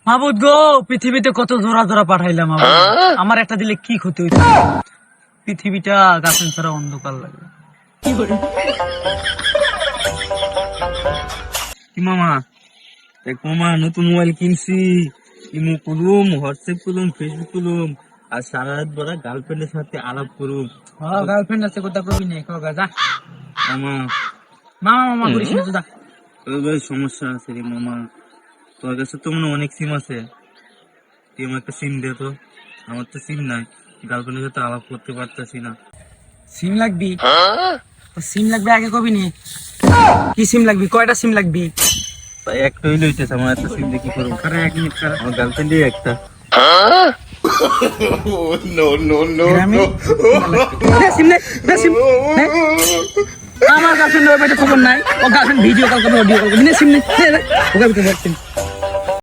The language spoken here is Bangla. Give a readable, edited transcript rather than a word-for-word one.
মাহবুদ গো, পৃথিবীতে কত জোড়া জোড়া পাঠাইলাম আমার একটা দিলে কি ক্ষতি হইতো? পৃথিবীটা গাছেন ছাড়া অন্ধকার লাগে। কি মামা দেখ মামা, নতুন মোবাইল কিনছি। ইমো করুম, হোয়াটসঅ্যাপ করুম, ফেসবুক করুম, আর সারা রাত বড় গার্লফ্রেন্ডের সাথে আলাপ করুম। গার্লফ্রেন্ড আছে, কোথা কবি নেই যা। মামা মামা মামা করিস না তো, যা। তোর ভাই সমস্যা আছে রে মামা। তোর কাছে তো মনে হয় অনেক সিম আছে, তুই আমার একটা সিম দে তো। আমার তো সিম নাই, গার্লফ্রেন্ডের সাথে আলাপ করতে পারতেছি না। সিম লাগবি? সিম লাগবে আগে কবি নে। কি সিম লাগবি? কয়টা সিম লাগবি? ভাই একটা হইলে হইতেছে, আমার একটা সিম দিয়ে কি করবো? কারা 1 মিনিট কারা। আমার গার্লফ্রেন্ডই একটা। গ্রামে সিম নে, সিম নে। আমার গার্লফ্রেন্ড খবর নাই, ও গার্লফ্রেন্ড ভিডিও কল করবে, অডিও কল করবে। সিম নে, ওকে সিম।